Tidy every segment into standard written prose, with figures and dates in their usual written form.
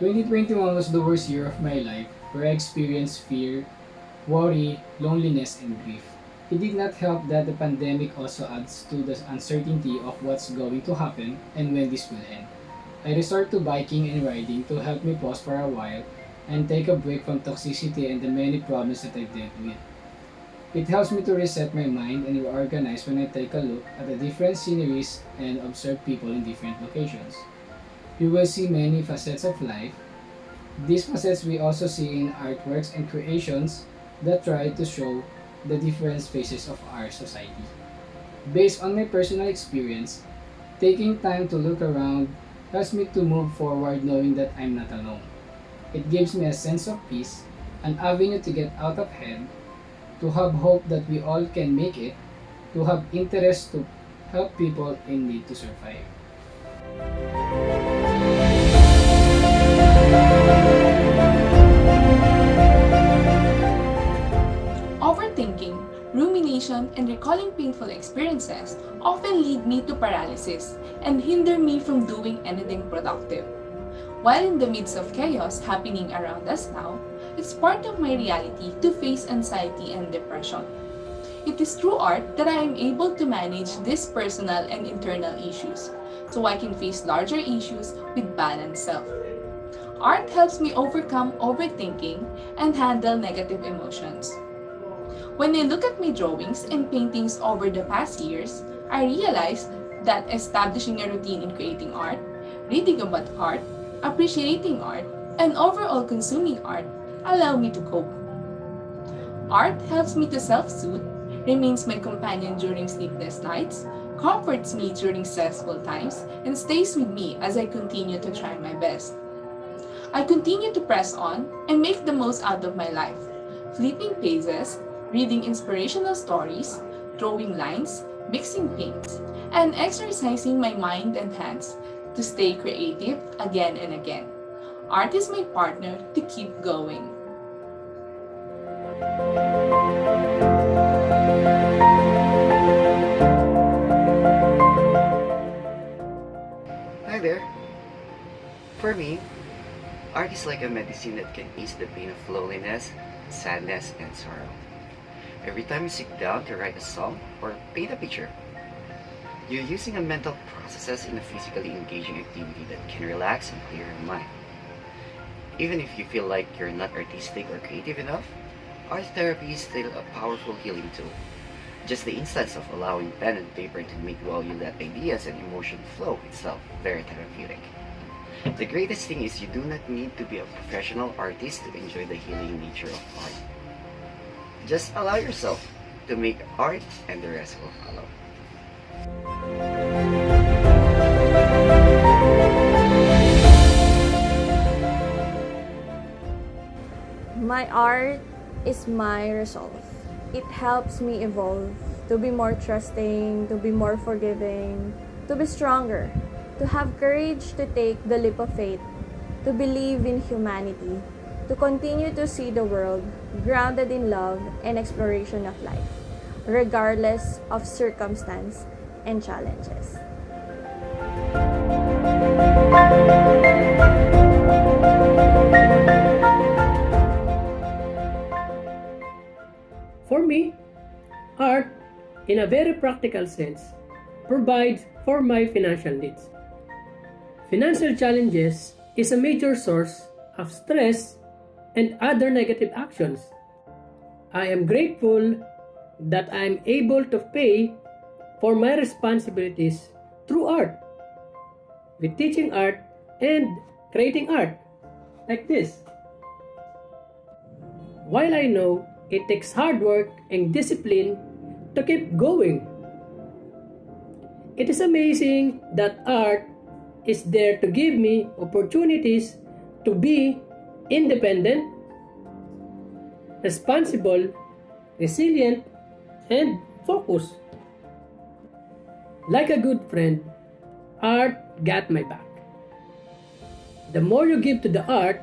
2021 was the worst year of my life where I experienced fear, worry, loneliness, and grief. It did not help that the pandemic also adds to the uncertainty of what's going to happen and when this will end. I resort to biking and riding to help me pause for a while and take a break from toxicity and the many problems that I've dealt with. It helps me to reset my mind and reorganize when I take a look at the different sceneries and observe people in different locations. You will see many facets of life. These facets we also see in artworks and creations that try to show the different phases of our society. Based on my personal experience, taking time to look around helps me to move forward knowing that I'm not alone. It gives me a sense of peace, an avenue to get out of head, to have hope that we all can make it, to have interest to help people in need to survive. Overthinking, rumination, and recalling painful experiences often lead me to paralysis and hinder me from doing anything productive. While in the midst of chaos happening around us now, it's part of my reality to face anxiety and depression. It is through art that I am able to manage these personal and internal issues, so I can face larger issues with balanced self. Art helps me overcome overthinking and handle negative emotions. When I look at my drawings and paintings over the past years, I realize that establishing a routine in creating art, reading about art, appreciating art, and overall consuming art allow me to cope. Art helps me to self-soothe, remains my companion during sleepless nights, comforts me during stressful times, and stays with me as I continue to try my best. I continue to press on and make the most out of my life, flipping pages, reading inspirational stories, drawing lines, mixing paints, and exercising my mind and hands to stay creative again and again. Art is my partner to keep going. Hi there. For me, art is like a medicine that can ease the pain of loneliness, sadness, and sorrow. Every time you sit down to write a song or paint a picture, you're using a mental processes in a physically engaging activity that can relax and clear your mind. Even if you feel like you're not artistic or creative enough, art therapy is still a powerful healing tool. Just the instance of allowing pen and paper to meet while you let ideas and emotion flow itself very therapeutic. The greatest thing is you do not need to be a professional artist to enjoy the healing nature of art. Just allow yourself to make art and the rest will follow. My art is my resolve. It helps me evolve, to be more trusting, to be more forgiving, to be stronger, to have courage to take the leap of faith, to believe in humanity, to continue to see the world grounded in love and exploration of life, regardless of circumstance and challenges. For me, art, in a very practical sense, provides for my financial needs. Financial challenges is a major source of stress and other negative actions. I am grateful that I am able to pay for my responsibilities through art, with teaching art and creating art, like this. While I know it takes hard work and discipline to keep going, it is amazing that art is there to give me opportunities to be independent, responsible, resilient, and focused. Like a good friend, art got my back. The more you give to the art,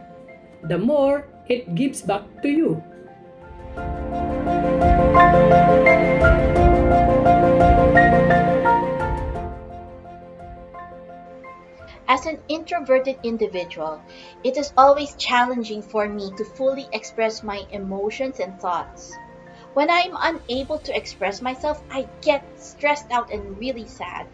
the more it gives back to you. As As an introverted individual, it is always challenging for me to fully express my emotions and thoughts. When I am unable to express myself, I get stressed out and really sad.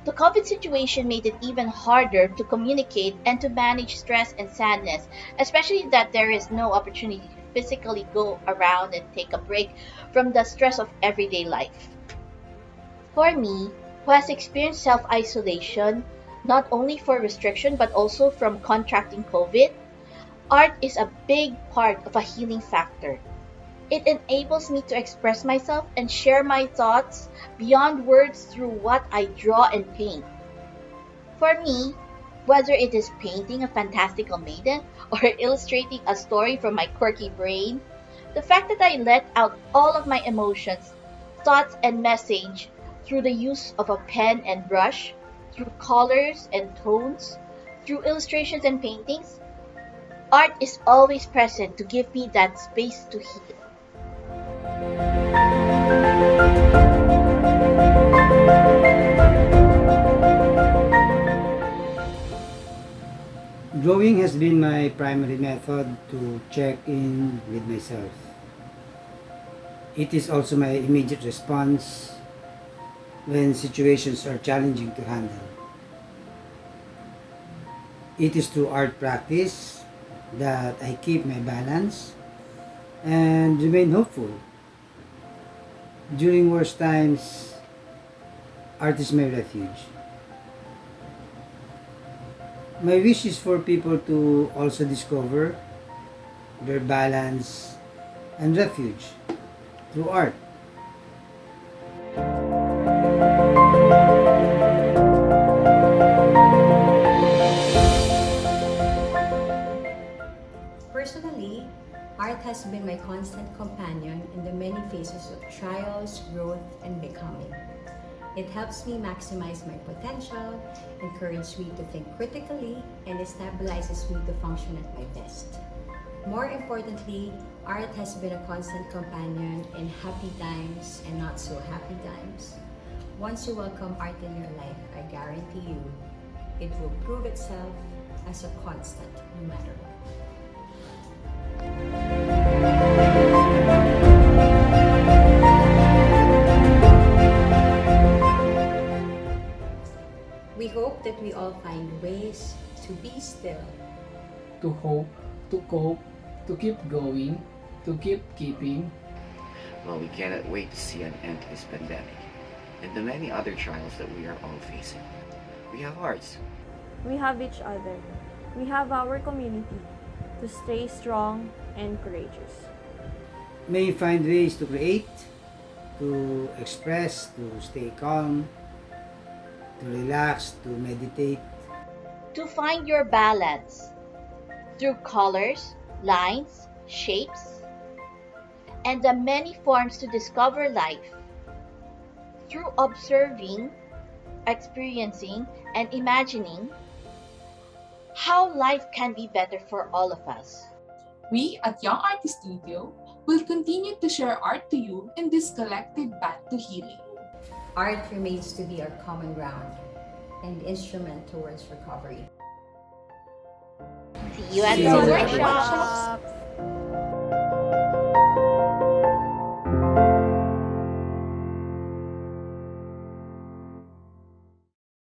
The COVID situation made it even harder to communicate and to manage stress and sadness, especially that there is no opportunity to physically go around and take a break from the stress of everyday life. For me, who has experienced self isolation, not only for restriction but also from contracting COVID, art is a big part of a healing factor. It enables me to express myself and share my thoughts beyond words through what I draw and paint. For me, whether it is painting a fantastical maiden or illustrating a story from my quirky brain, the fact that I let out all of my emotions, thoughts, and message through the use of a pen and brush, through colors and tones, through illustrations and paintings, art is always present to give me that space to heal. Drawing has been my primary method to check in with myself. It is also my immediate response when situations are challenging to handle. It is through art practice that I keep my balance and remain hopeful. During worst times, art is my refuge. My wish is for people to also discover their balance and refuge through art. Personally, art has been my constant companion in the many phases of trials, growth, and becoming. It helps me maximize my potential, encourages me to think critically, and it stabilizes me to function at my best. More importantly, art has been a constant companion in happy times and not so happy times. Once you welcome art in your life, I guarantee you, it will prove itself as a constant no matter what. We hope that we all find ways to be still, To hope, to cope, to keep going, to keep keeping. Well, we cannot wait to see an end to this pandemic and the many other trials that we are all facing. We have arts. We have each other. We have our community to stay strong and courageous. May you find ways to create, to express, to stay calm, to relax, to meditate. To find your balance through colors, lines, shapes, and the many forms to discover life through observing, experiencing, and imagining how life can be better for all of us. We at Young Artist Studio will continue to share art to you in this collective path to healing. art remains to be our common ground and instrument towards recovery. See you at See the you at the workshop.